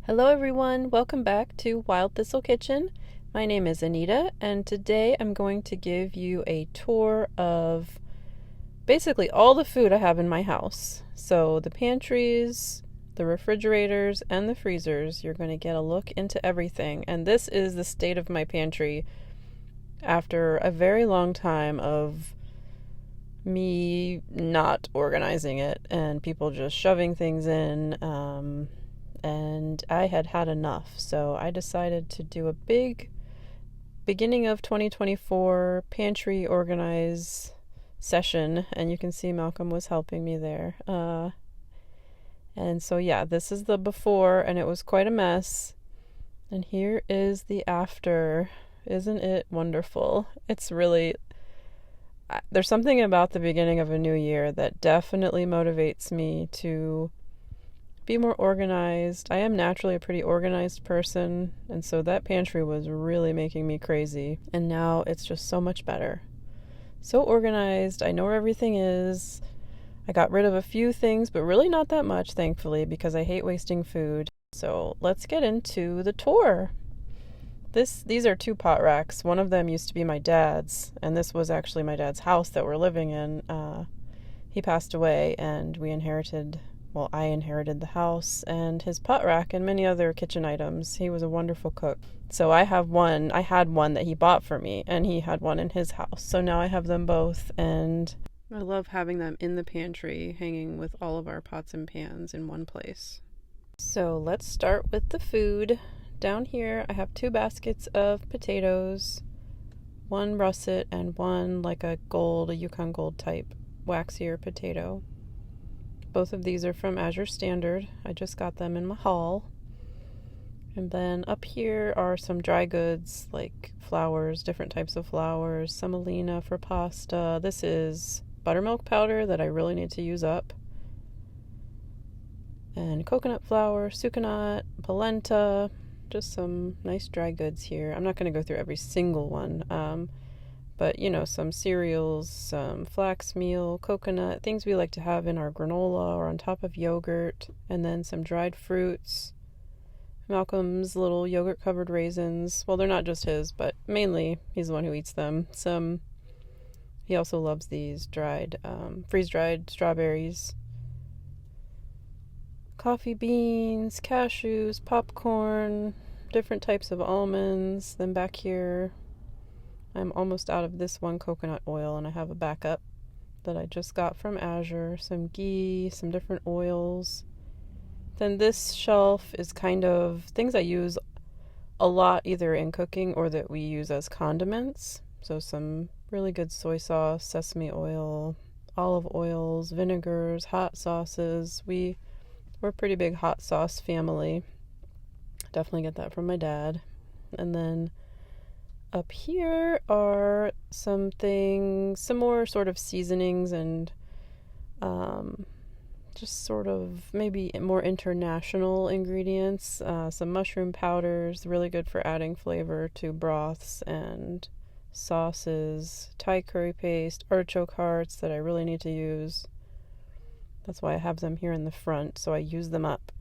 Hello everyone, welcome back to Wild Thistle Kitchen. My name is Anita, and today I'm going to give you a tour of basically all the food I have in my house. So the pantries, the refrigerators, and the freezers. You're going to get a look into everything. And this is the state of my pantry after a very long time of me not organizing it and people just shoving things in. And I had had enough, so I decided to do a big beginning of 2024 pantry organize session, and you can see Malcolm was helping me there. And so yeah, this is the before, and it was quite a mess. And here is the after. Isn't it wonderful? It's really, there's something about the beginning of a new year that definitely motivates me to be more organized. I am naturally a pretty organized person, and so that pantry was really making me crazy. And now it's just so much better. So organized. I know where everything is. I got rid of a few things, but really not that much, thankfully, because I hate wasting food. So let's get into the tour. These are two pot racks. One of them used to be my dad's, and this was actually my dad's house that we're living in. He passed away, and I inherited the house and his pot rack and many other kitchen items. He was a wonderful cook. So I had one that he bought for me, and he had one in his house. So now I have them both, and I love having them in the pantry, hanging with all of our pots and pans in one place. So let's start with the food. Down here I have 2 baskets of potatoes, one russet and one like a Yukon Gold type waxier potato. Both of these are from Azure Standard. I just got them in my haul. And then up here are some dry goods like flours, different types of flours, semolina for pasta. This is buttermilk powder that I really need to use up. And coconut flour, sucanat, polenta, just some nice dry goods here. I'm not going to go through every single one. But, some cereals, some flax meal, coconut, things we like to have in our granola or on top of yogurt, and then some dried fruits. Malcolm's little yogurt-covered raisins. Well, they're not just his, but mainly he's the one who eats them. He also loves these freeze-dried strawberries. Coffee beans, cashews, popcorn, different types of almonds. Then back here, I'm almost out of this one coconut oil, and I have a backup that I just got from Azure. Some ghee, some different oils. Then this shelf is kind of things I use a lot either in cooking or that we use as condiments. So some really good soy sauce, sesame oil, olive oils, vinegars, hot sauces. We're a pretty big hot sauce family. Definitely get that from my dad. And then up here are some more sort of seasonings and just sort of maybe more international ingredients. Some mushroom powders, really good for adding flavor to broths and sauces. Thai curry paste, artichoke hearts that I really need to use. That's why I have them here in the front, so I use them up.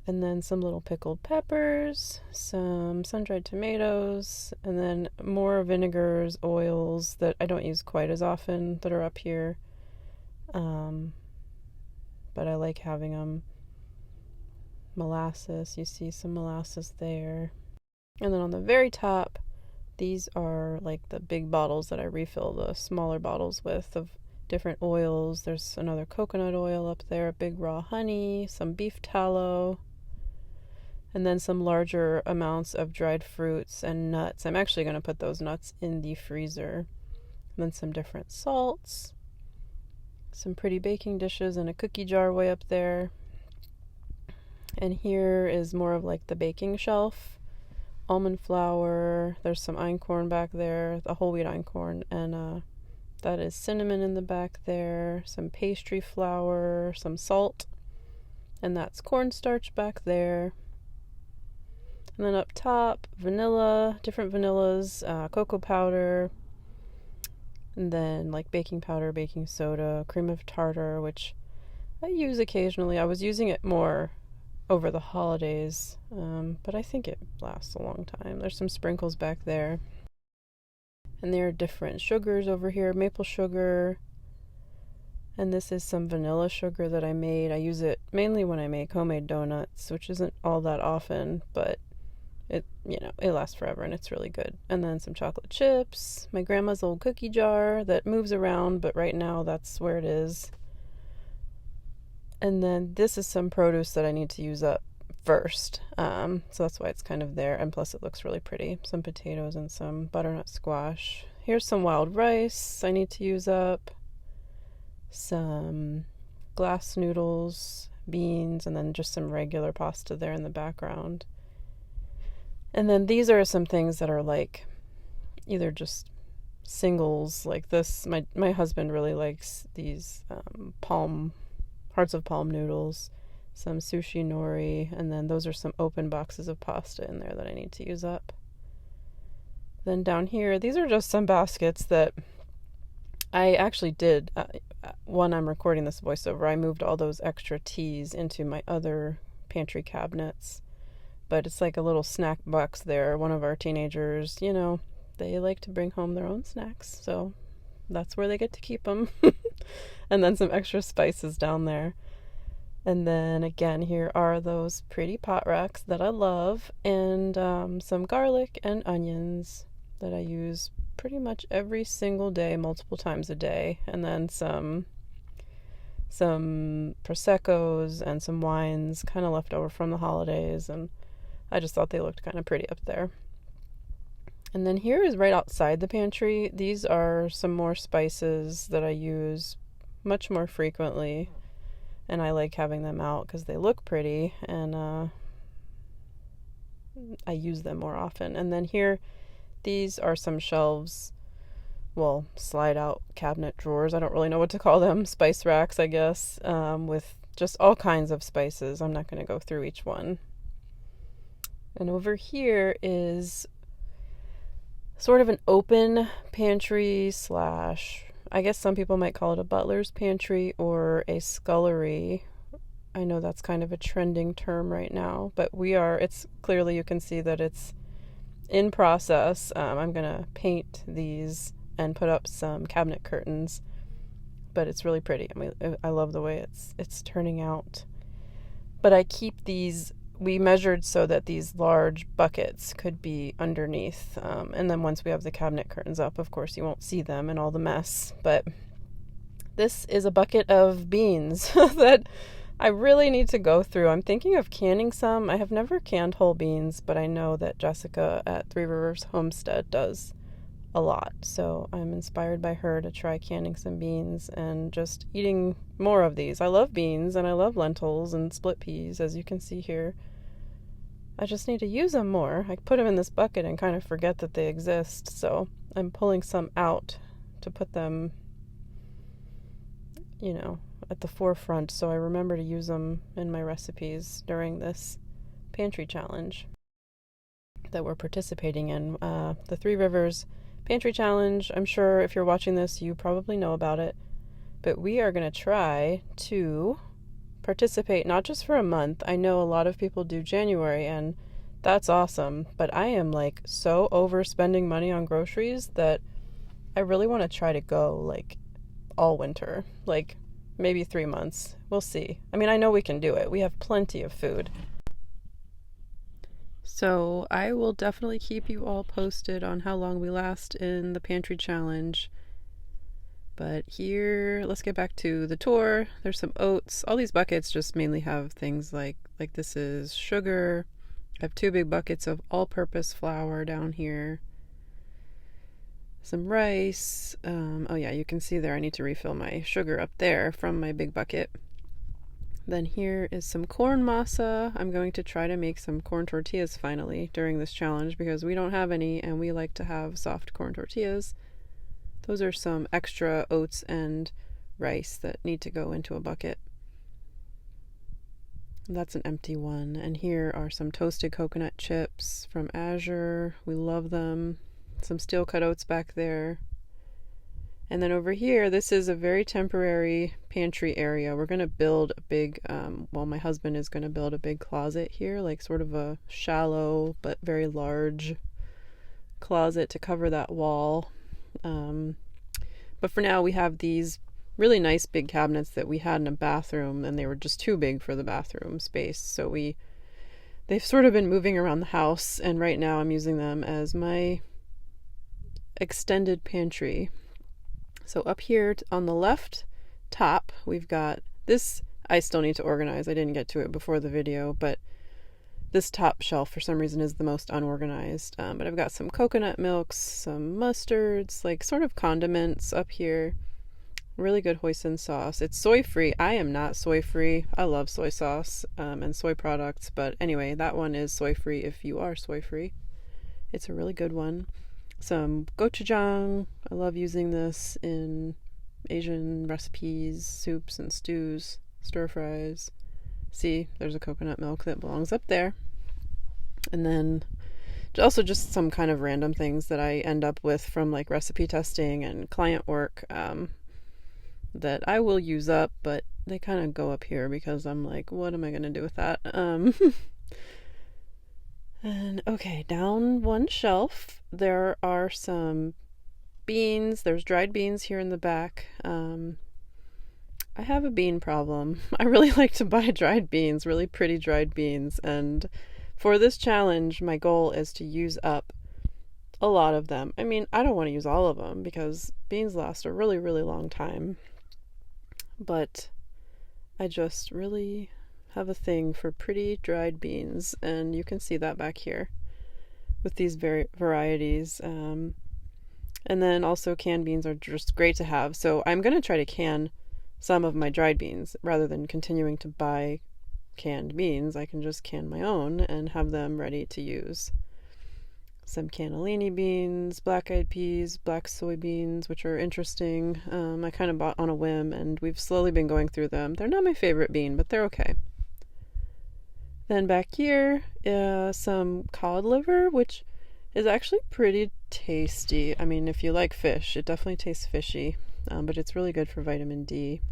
And then some little pickled peppers, some sun-dried tomatoes, and then more vinegars, oils that I don't use quite as often that are up here. But I like having them. Molasses, you see some molasses there. And then on the very top, these are like the big bottles that I refill the smaller bottles with of different oils. There's another coconut oil up there, big raw honey, some beef tallow, and then some larger amounts of dried fruits and nuts. I'm actually going to put those nuts in the freezer. And then some different salts, some pretty baking dishes, and a cookie jar way up there. And here is more of like the baking shelf. Almond flour, there's some einkorn back there, the whole wheat einkorn, and that is cinnamon in the back there, some pastry flour, some salt, and that's cornstarch back there. And then up top, vanilla, different vanillas, cocoa powder, and then like baking powder, baking soda, cream of tartar, which I use occasionally. I was using it more over the holidays, but I think it lasts a long time. There's some sprinkles back there. And there are different sugars over here, maple sugar, and this is some vanilla sugar that I made. I use it mainly when I make homemade donuts, which isn't all that often, but it lasts forever and it's really good. And then some chocolate chips, my grandma's old cookie jar that moves around, but right now that's where it is. And then this is some produce that I need to use up first. So that's why it's kind of there. And plus it looks really pretty. Some potatoes and some butternut squash. Here's some wild rice I need to use up. Some glass noodles, beans, and then just some regular pasta there in the background. And then these are some things that are like either just singles like this. My husband really likes these hearts of palm noodles, some sushi nori, and then those are some open boxes of pasta in there that I need to use up. Then down here, these are just some baskets that I actually did. When I'm recording this voiceover, I moved all those extra teas into my other pantry cabinets. But it's like a little snack box there. One of our teenagers, they like to bring home their own snacks, so that's where they get to keep them. And then some extra spices down there. And then again, here are those pretty pot racks that I love, and some garlic and onions that I use pretty much every single day, multiple times a day. And then some Prosecco's and some wines kind of left over from the holidays, and I just thought they looked kind of pretty up there. And then here is right outside the pantry. These are some more spices that I use much more frequently, and I like having them out because they look pretty, and I use them more often. And then here, these are some shelves, well, slide out cabinet drawers. I don't really know what to call them. Spice racks, I guess, with just all kinds of spices. I'm not going to go through each one. And over here is sort of an open pantry slash, I guess some people might call it a butler's pantry or a scullery. I know that's kind of a trending term right now, but it's clearly, you can see that it's in process. I'm going to paint these and put up some cabinet curtains, but it's really pretty. I mean, I love the way it's turning out. But I keep these, we measured so that these large buckets could be underneath. And then once we have the cabinet curtains up, of course, you won't see them and all the mess. But this is a bucket of beans that I really need to go through. I'm thinking of canning some. I have never canned whole beans, but I know that Jessica at Three Rivers Homestead does a lot. So I'm inspired by her to try canning some beans and just eating more of these. I love beans and I love lentils and split peas, as you can see here. I just need to use them more. I put them in this bucket and kind of forget that they exist. So I'm pulling some out to put them, at the forefront, so I remember to use them in my recipes during this pantry challenge that we're participating in. The Three Rivers Pantry Challenge, I'm sure if you're watching this, you probably know about it, but we are going to try to participate not just for a month. I know a lot of people do January, and that's awesome, but I am like so over spending money on groceries that I really want to try to go like all winter, like maybe 3 months. We'll see. I mean, I know we can do it. We have plenty of food. So I will definitely keep you all posted on how long we last in the pantry challenge. But here, let's get back to the tour. There's some oats. All these buckets just mainly have things like this is sugar. I have 2 big buckets of all-purpose flour down here. Some rice. Oh yeah, you can see there I need to refill my sugar up there from my big bucket. Then here is some corn masa. I'm going to try to make some corn tortillas finally during this challenge because we don't have any and we like to have soft corn tortillas. Those are some extra oats and rice that need to go into a bucket. That's an empty one. And here are some toasted coconut chips from Azure. We love them. Some steel cut oats back there. And then over here, this is a very temporary pantry area. We're going to build a big, well, my husband is going to build a big closet here, like sort of a shallow but very large closet to cover that wall. But for now, we have these really nice big cabinets that we had in a bathroom, and they were just too big for the bathroom space. So they've sort of been moving around the house, and right now I'm using them as my extended pantry. So up here on the left top, we've got this. I still need to organize. I didn't get to it before the video, but this top shelf for some reason is the most unorganized. But I've got some coconut milks, some mustards, like sort of condiments up here. Really good hoisin sauce. It's soy free. I am not soy free. I love soy sauce and soy products, but anyway, that one is soy free if you are soy free. It's a really good one. Some gochujang. I love using this in Asian recipes, soups and stews, stir fries. See, there's a coconut milk that belongs up there. And then also just some kind of random things that I end up with from like recipe testing and client work that I will use up, but they kind of go up here because I'm like, what am I going to do with that? And okay, down one shelf, there are some beans. There's dried beans here in the back. I have a bean problem. I really like to buy dried beans, really pretty dried beans. And for this challenge, my goal is to use up a lot of them. I mean, I don't want to use all of them because beans last a really, really long time. But I just really have a thing for pretty dried beans, and you can see that back here with these varieties. And then also canned beans are just great to have. So I'm going to try to can some of my dried beans rather than continuing to buy canned beans. I can just can my own and have them ready to use. Some cannellini beans, black-eyed peas, black soybeans, which are interesting. I kind of bought on a whim, and we've slowly been going through them. They're not my favorite bean, but they're okay. Then back here, some cod liver, which is actually pretty tasty. I mean, if you like fish, it definitely tastes fishy, but it's really good for vitamin D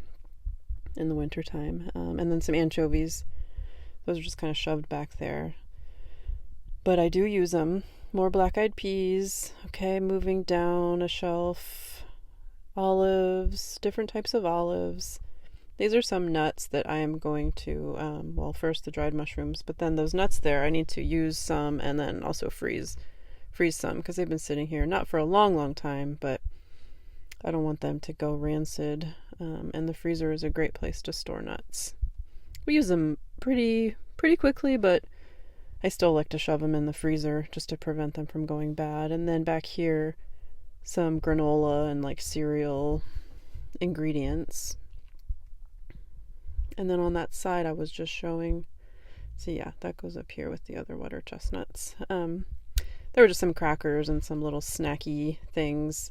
in the wintertime. And then some anchovies. Those are just kind of shoved back there. But I do use them. More black-eyed peas. Okay, moving down a shelf. Olives, different types of olives. These are some nuts that I am going to, well, first the dried mushrooms, but then those nuts there, I need to use some and then also freeze some because they've been sitting here, not for a long, long time, but I don't want them to go rancid. And the freezer is a great place to store nuts. We use them pretty quickly, but I still like to shove them in the freezer just to prevent them from going bad. And then back here, some granola and like cereal ingredients. And then on that side, I was just showing, so yeah, that goes up here with the other water chestnuts. There were just some crackers and some little snacky things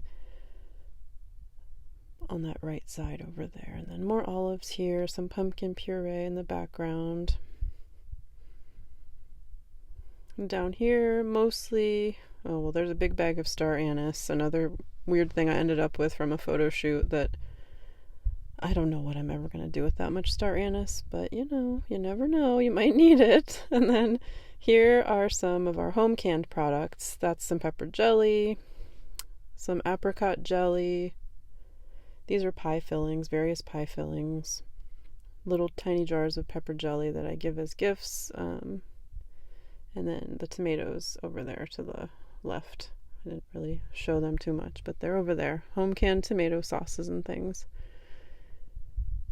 on that right side over there. And then more olives here, some pumpkin puree in the background. And down here, mostly, oh, well, there's a big bag of star anise, another weird thing I ended up with from a photo shoot that I don't know what I'm ever going to do with that much star anise, but you know, you never know, you might need it. And then here are some of our home canned products. That's some pepper jelly, some apricot jelly. These are pie fillings, various pie fillings, little tiny jars of pepper jelly that I give as gifts. And then the tomatoes over there to the left. I didn't really show them too much, but they're over there. Home canned tomato sauces and things.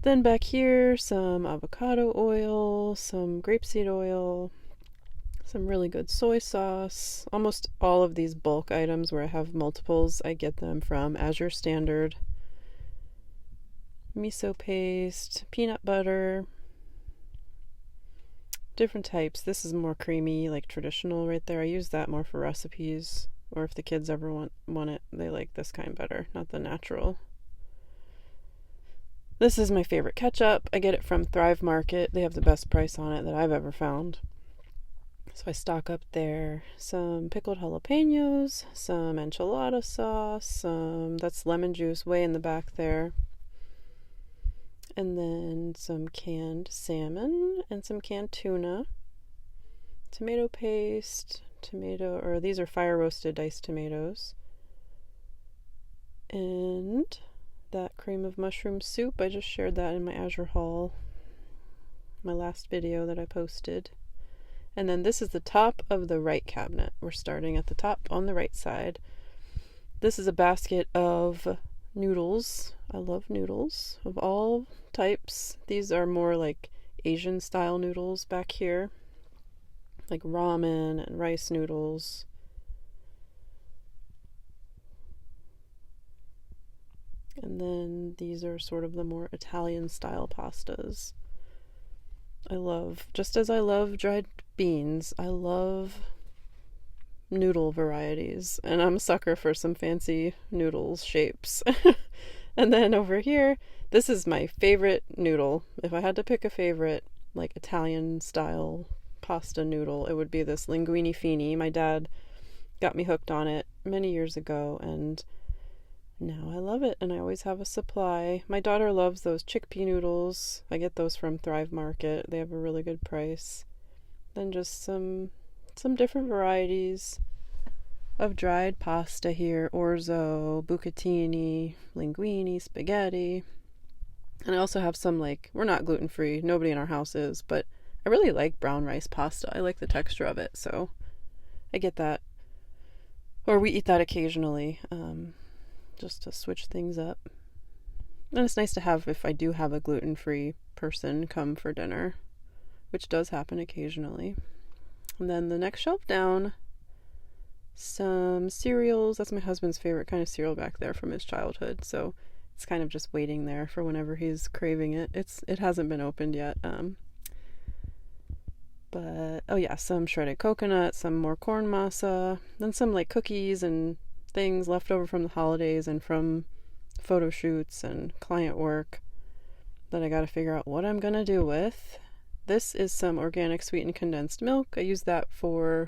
Then back here, some avocado oil, some grapeseed oil, some really good soy sauce. Almost all of these bulk items where I have multiples, I get them from Azure Standard. Miso paste, peanut butter, different types. This is more creamy, like traditional right there. I use that more for recipes, or if the kids ever want it, they like this kind better, not the natural. This is my favorite ketchup. I get it from Thrive Market. They have the best price on it that I've ever found. So I stock up there some pickled jalapenos, some enchilada sauce, that's lemon juice way in the back there, and then some canned salmon and some canned tuna, tomato paste, these are fire roasted diced tomatoes, and that cream of mushroom soup. I just shared that in my Azure haul, my last video that I posted. And then this is the top of the right cabinet. We're starting at the top on the right side. This is a basket of noodles. I love noodles of all types. These are more like Asian style noodles back here, like ramen and rice noodles. And then these are sort of the more Italian style pastas. Just as I love dried beans, I love noodle varieties, and I'm a sucker for some fancy noodles shapes. And then over here, this is my favorite noodle. If I had to pick a favorite, like Italian style pasta noodle, it would be this linguine fini. My dad got me hooked on it many years ago, and now I love it, and I always have a supply. My daughter loves those chickpea noodles. I get those from Thrive Market. They have a really good price. Then just some different varieties of dried pasta here: orzo, bucatini, linguine, spaghetti. And I also have some, like, we're not gluten-free, nobody in our house is, but I really like brown rice pasta. I like the texture of it, so I get that, or we eat that occasionally, just to switch things up. And it's nice to have, if I do have a gluten-free person come for dinner, which does happen occasionally. And then the next shelf down, some cereals. That's my husband's favorite kind of cereal back there from his childhood, so it's kind of just waiting there for whenever he's craving it. It hasn't been opened yet. But oh yeah, some shredded coconut, some more corn masa, then some like cookies and things left over from the holidays and from photo shoots and client work that I got to figure out what I'm gonna do with. This is some organic sweetened condensed milk. I use that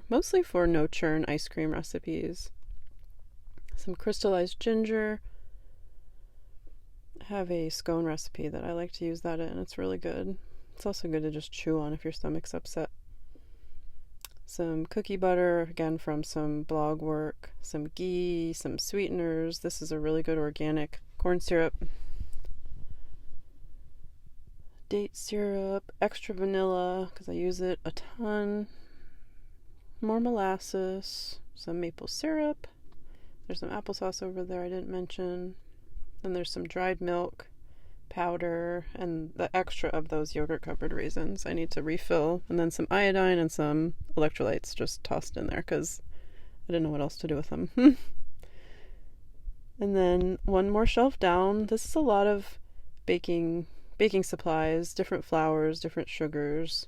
mostly for no churn ice cream recipes. Some crystallized ginger. I have a scone recipe that I like to use that in. It's really good. It's also good to just chew on if your stomach's upset. Some cookie butter, again from some blog work, some ghee, some sweeteners. This is a really good organic corn syrup, date syrup, extra vanilla because I use it a ton, more molasses, some maple syrup. There's some applesauce over there I didn't mention. Then there's some dried milk powder and the extra of those yogurt covered raisins I need to refill, and then some iodine and some electrolytes just tossed in there because I didn't know what else to do with them. And then one more shelf down, this is a lot of baking supplies, different flours, different sugars.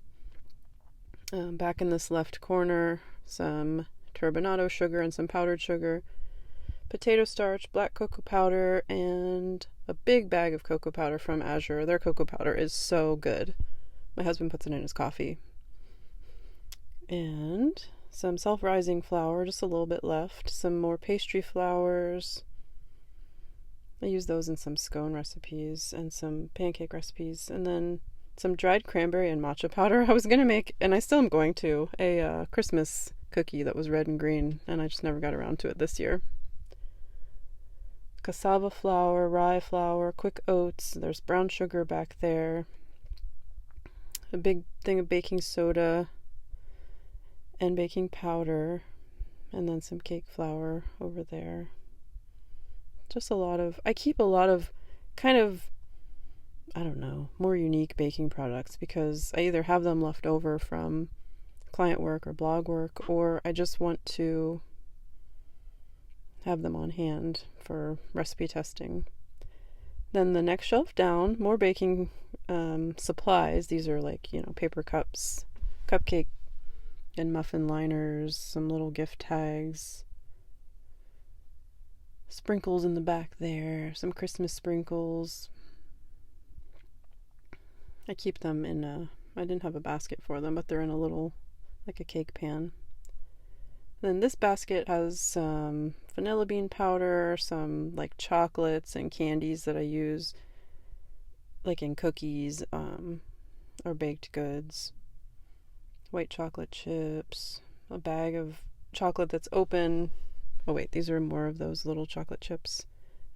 Back in this left corner, some turbinado sugar and some powdered sugar, potato starch, black cocoa powder, and a big bag of cocoa powder from Azure. Their cocoa powder is so good. My husband puts it in his coffee. And some self-rising flour, just a little bit left. Some more pastry flours. I use those in some scone recipes and some pancake recipes. And then some dried cranberry and matcha powder. I was going to make, and I still am going to, a Christmas cookie that was red and green, and I just never got around to it this year. Cassava flour, rye flour, quick oats. There's brown sugar back there. A big thing of baking soda and baking powder. And then some cake flour over there. Just I keep a lot of kind of, I don't know, more unique baking products because I either have them left over from client work or blog work, or I just want to have them on hand for recipe testing. Then the next shelf down, more baking supplies. These are like, paper cups, cupcake and muffin liners, some little gift tags, sprinkles in the back there, some Christmas sprinkles. I keep them in I didn't have a basket for them, but they're in a little like a cake pan. Then this basket has some vanilla bean powder, some like chocolates and candies that I use like in cookies or baked goods. White chocolate chips, a bag of chocolate that's open. Oh wait, these are more of those little chocolate chips.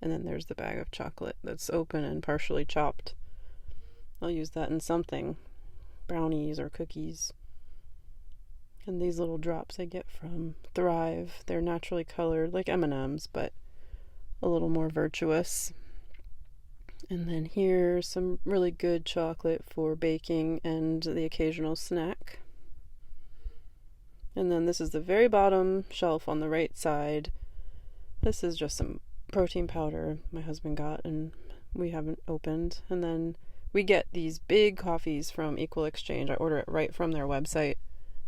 And then there's the bag of chocolate that's open and partially chopped. I'll use that in something, brownies or cookies. And these little drops I get from Thrive. They're naturally colored like M&Ms, but a little more virtuous. And then here's some really good chocolate for baking and the occasional snack. And then this is the very bottom shelf on the right side. This is just some protein powder my husband got and we haven't opened. And then we get these big coffees from Equal Exchange. I order it right from their website.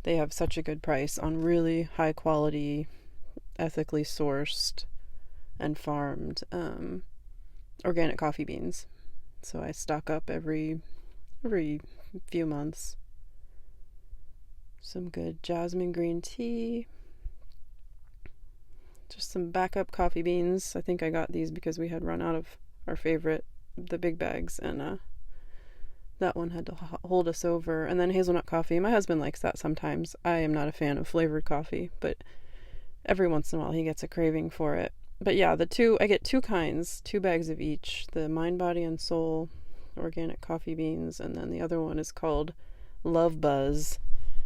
They have such a good price on really high quality, ethically sourced and farmed organic coffee beans. So I stock up every few months. Some good jasmine green tea. Just some backup coffee beans. I think I got these because we had run out of our favorite, the big bags, and that one had to hold us over. And then hazelnut coffee. My husband likes that sometimes. I am not a fan of flavored coffee, but every once in a while he gets a craving for it. But yeah, I get two kinds, 2 bags of each. The Mind, Body, and Soul organic coffee beans, and then the other one is called Love Buzz.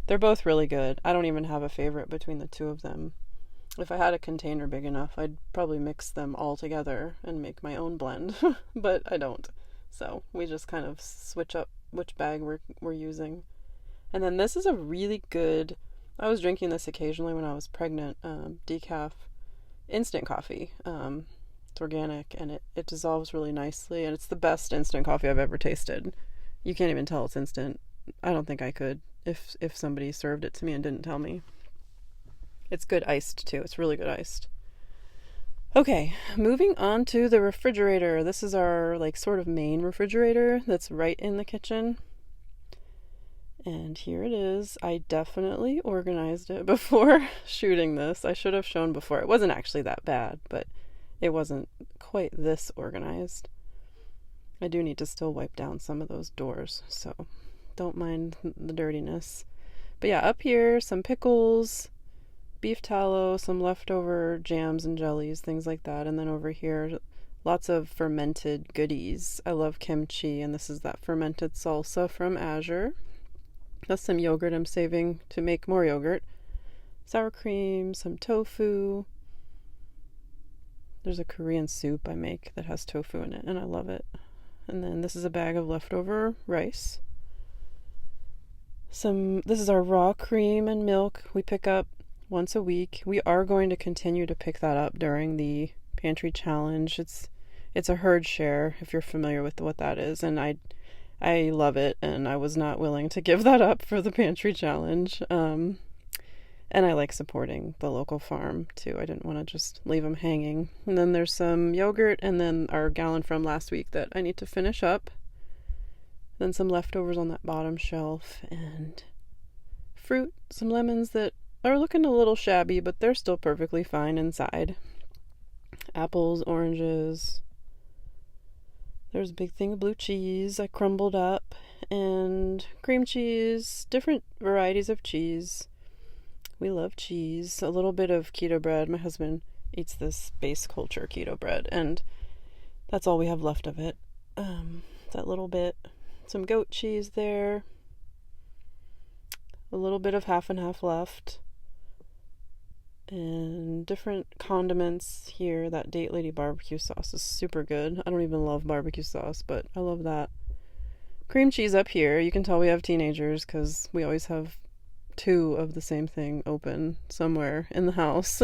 They're both really good. I don't even have a favorite between the two of them. If I had a container big enough, I'd probably mix them all together and make my own blend, but I don't. So we just kind of switch up which bag we're using. And then this is a really good, I was drinking this occasionally when I was pregnant, decaf instant coffee. It's organic and it dissolves really nicely, and it's the best instant coffee I've ever tasted. You can't even tell it's instant. I don't think I could if somebody served it to me and didn't tell me. It's good iced too. It's really good iced. Okay, moving on to the refrigerator. This is our like sort of main refrigerator that's right in the kitchen. And here it is. I definitely organized it before shooting this. I should have shown before. It wasn't actually that bad, but it wasn't quite this organized. I do need to still wipe down some of those doors, so don't mind the dirtiness. But yeah, up here, some pickles, beef tallow, some leftover jams and jellies, things like that. And then over here, lots of fermented goodies. I love kimchi, and this is that fermented salsa from Azure. That's some yogurt I'm saving to make more yogurt. Sour cream, some tofu. There's a Korean soup I make that has tofu in it, and I love it. And then this is a bag of leftover rice. This is our raw cream and milk we pick up once a week. We are going to continue to pick that up during the pantry challenge. It's a herd share, if you're familiar with what that is, and I love it, and I was not willing to give that up for the pantry challenge. And I like supporting the local farm too. I didn't want to just leave them hanging. And then there's some yogurt, and then our gallon from last week that I need to finish up. Then some leftovers on that bottom shelf, and fruit, some lemons that are looking a little shabby, but they're still perfectly fine inside. Apples, oranges. There's a big thing of blue cheese I crumbled up, and cream cheese, different varieties of cheese. We love cheese. A little bit of keto bread. My husband eats this base culture keto bread, and that's all we have left of it. That little bit. Some goat cheese there. A little bit of half and half left. And different condiments here. That Date Lady barbecue sauce is super good. I don't even love barbecue sauce, but I love that. Cream cheese up here. You can tell we have teenagers because we always have 2 of the same thing open somewhere in the house.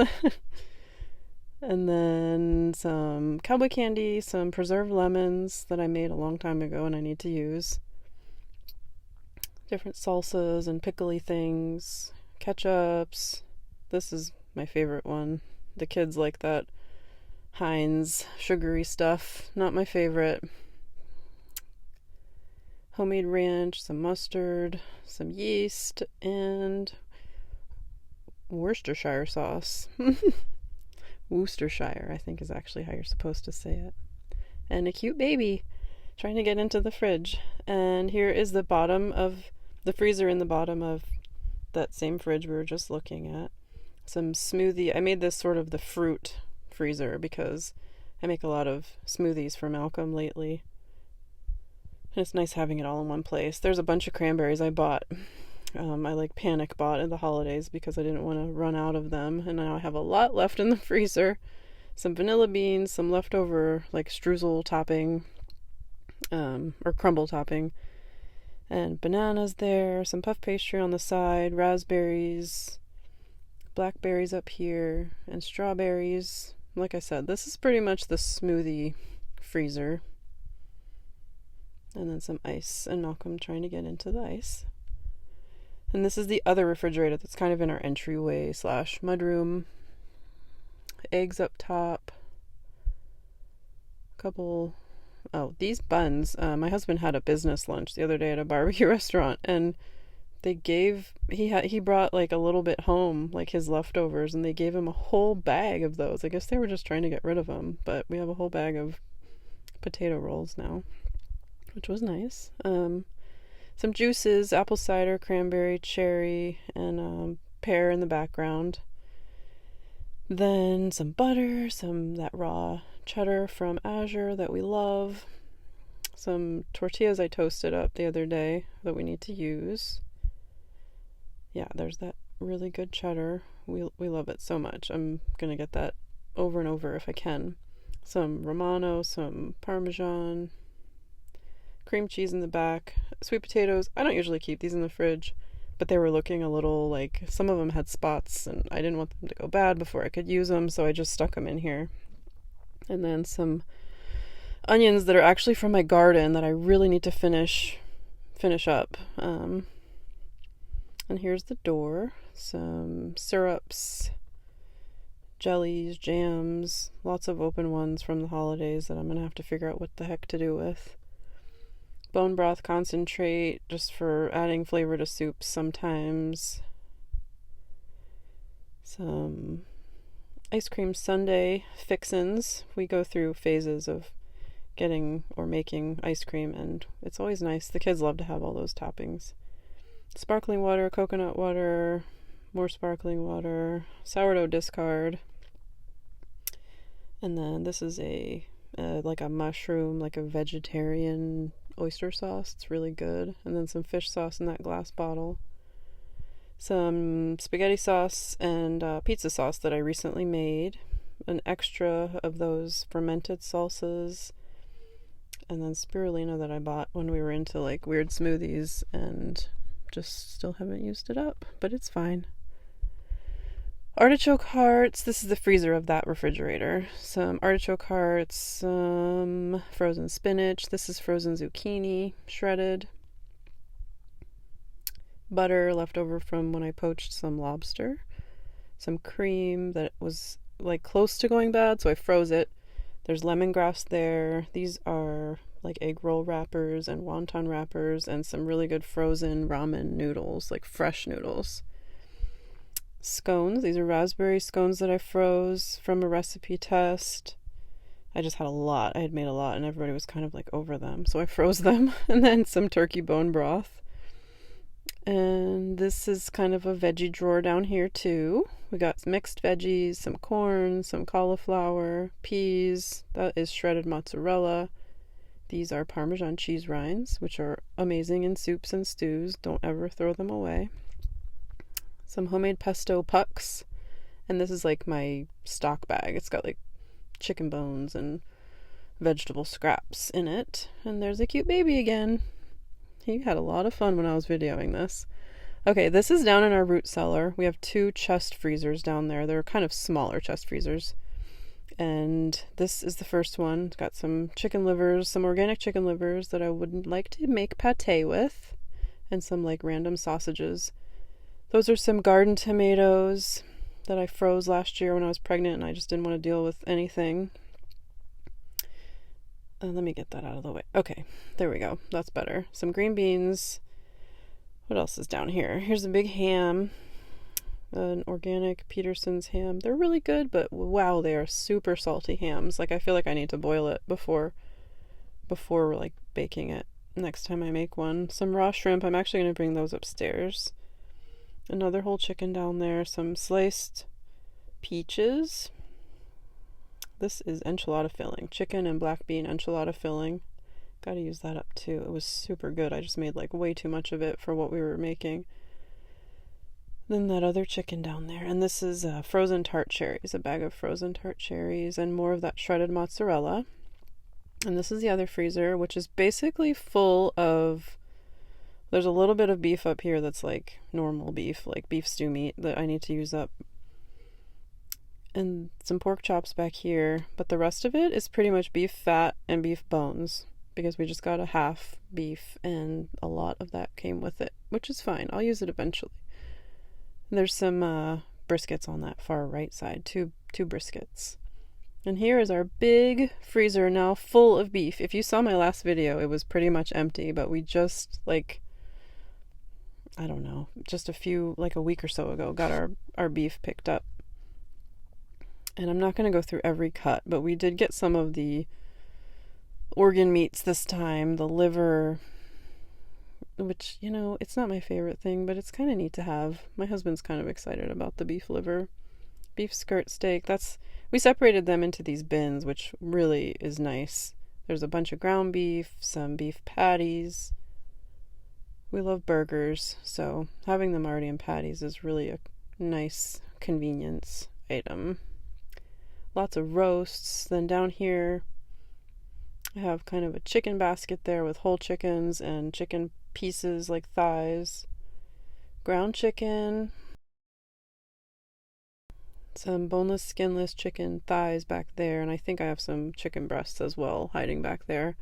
And then some cowboy candy, some preserved lemons that I made a long time ago and I need to use. Different salsas and pickly things. Ketchups. This is my favorite one. The kids like that Heinz sugary stuff. Not my favorite. Homemade ranch, some mustard, some yeast, and Worcestershire sauce. Worcestershire, I think, is actually how you're supposed to say it. And a cute baby trying to get into the fridge. And here is the bottom of the freezer in the bottom of that same fridge we were just looking at. Some smoothie. I made this sort of the fruit freezer because I make a lot of smoothies for Malcolm lately. And it's nice having it all in one place. There's a bunch of cranberries I bought. I panic bought in the holidays because I didn't want to run out of them. And now I have a lot left in the freezer. Some vanilla beans, some leftover streusel topping, or crumble topping. And bananas there, some puff pastry on the side, raspberries, blackberries up here, and strawberries. Like I said, this is pretty much the smoothie freezer. And then some ice, and Malcolm trying to get into the ice. And this is the other refrigerator that's kind of in our entryway / mudroom. Eggs up top. These buns. My husband had a business lunch the other day at a barbecue restaurant, and he brought a little bit home, his leftovers, and they gave him a whole bag of those. I guess they were just trying to get rid of them, but we have a whole bag of potato rolls now, which was nice. Some juices, apple cider, cranberry, cherry, and pear in the background. Then some butter, that raw cheddar from Azure that we love. Some tortillas I toasted up the other day that we need to use. Yeah, there's that really good cheddar. We love it so much. I'm gonna get that over and over if I can. Some Romano, some Parmesan, cream cheese in the back, sweet potatoes. I don't usually keep these in the fridge, but they were looking a little some of them had spots, and I didn't want them to go bad before I could use them, so I just stuck them in here. And then some onions that are actually from my garden that I really need to finish up. And here's the door. Some syrups, jellies, jams, lots of open ones from the holidays that I'm gonna have to figure out what the heck to do with. Bone broth concentrate, just for adding flavor to soups sometimes. Some ice cream sundae fixins. We go through phases of getting or making ice cream, and it's always nice. The kids love to have all those toppings. Sparkling water, coconut water, more sparkling water, sourdough discard. And then this is a mushroom, a vegetarian oyster sauce. It's really good. And then some fish sauce in that glass bottle. Some spaghetti sauce and pizza sauce that I recently made. An extra of those fermented salsas. And then spirulina that I bought when we were into weird smoothies, and just still haven't used it up, but it's fine. Artichoke hearts. This is the freezer of that refrigerator. Some artichoke hearts, some frozen spinach. This is frozen zucchini, shredded. Butter left over from when I poached some lobster. Some cream that was close to going bad, so I froze it. There's lemongrass there. These are egg roll wrappers and wonton wrappers, and some really good frozen ramen noodles, fresh noodles. Scones. These are raspberry scones that I froze from a recipe test. I just had a lot. I had made a lot, and everybody was kind of over them, so I froze them. And then some turkey bone broth. And this is kind of a veggie drawer down here too. We got mixed veggies, some corn, some cauliflower, peas. That is shredded mozzarella. These are Parmesan cheese rinds, which are amazing in soups and stews. Don't ever throw them away. Some homemade pesto pucks. And this is my stock bag. It's got chicken bones and vegetable scraps in it. And there's a cute baby again. He had a lot of fun when I was videoing this. Okay, this is down in our root cellar. We have 2 chest freezers down there. They're kind of smaller chest freezers. And this is the first one. It's got some chicken livers, some organic chicken livers that I would like to make pate with. And some random sausages. Those are some garden tomatoes that I froze last year when I was pregnant, and I just didn't want to deal with anything. Let me get that out of the way. Okay, there we go. That's better. Some green beans. What else is down here? Here's a big ham. an organic Peterson's ham. They're really good, but wow, they are super salty hams. Like, I feel like I need to boil it before like baking it next time I make one. Some raw shrimp. I'm actually going to bring those upstairs. Another whole chicken down there. Some sliced peaches. This is enchilada filling. Chicken and black bean enchilada filling. Gotta use that up too. It was super good. I just made like way too much of it for what we were making. Then that other chicken down there. And this is frozen tart cherries. A bag of frozen tart cherries and more of that shredded mozzarella. And this is the other freezer, which is basically full of... There's a little bit of beef up here that's like normal beef, like beef stew meat that I need to use up. And some pork chops back here, but the rest of it is pretty much beef fat and beef bones because we just got a half beef and a lot of that came with it, which is fine. I'll use it eventually. There's some briskets on that far right side, two briskets. And here is our big freezer now full of beef. If you saw my last video, it was pretty much empty, but we just like, I don't know, just like a week or so ago, got our beef picked up. And I'm not going to go through every cut, but we did get some of the organ meats this time. The liver, which, you know, it's not my favorite thing, but it's kind of neat to have. My husband's kind of excited about the beef liver. Beef skirt steak. We separated them into these bins, which really is nice. There's a bunch of ground beef, some beef patties. We love burgers, so having them already in patties is really a nice convenience item. Lots of roasts. Then down here I have kind of a chicken basket there with whole chickens and chicken pieces like thighs, ground chicken, some boneless, skinless chicken thighs back there, and I think I have some chicken breasts as well hiding back there.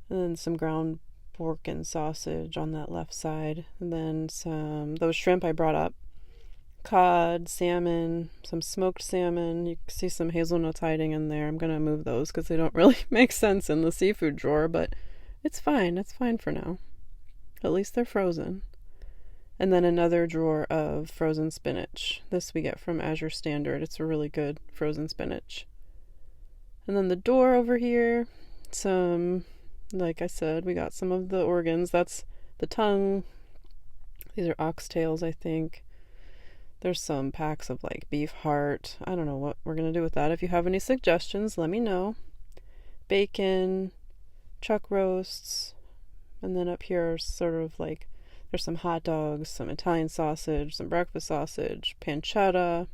And then some ground pork and sausage on that left side. And then those shrimp I brought up. Cod, salmon, some smoked salmon. You can see some hazelnuts hiding in there. I'm going to move those because they don't really make sense in the seafood drawer, but it's fine. It's fine for now. At least they're frozen. And then another drawer of frozen spinach. This we get from Azure Standard. It's a really good frozen spinach. And then the door over here, like I said, we got some of the organs. That's the tongue. These are oxtails, I think. There's some packs of like beef heart. I don't know what we're going to do with that. If you have any suggestions, let me know. Bacon, chuck roasts, and then up here are sort of like, there's some hot dogs, some Italian sausage, some breakfast sausage, pancetta,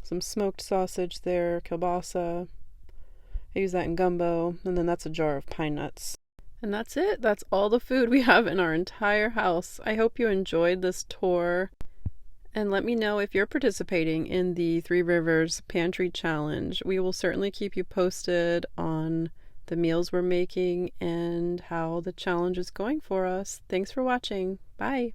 some smoked sausage there, kielbasa. I use that in gumbo, and then that's a jar of pine nuts. And that's it. That's all the food we have in our entire house. I hope you enjoyed this tour. And let me know if you're participating in the Three Rivers Pantry Challenge. We will certainly keep you posted on the meals we're making and how the challenge is going for us. Thanks for watching. Bye.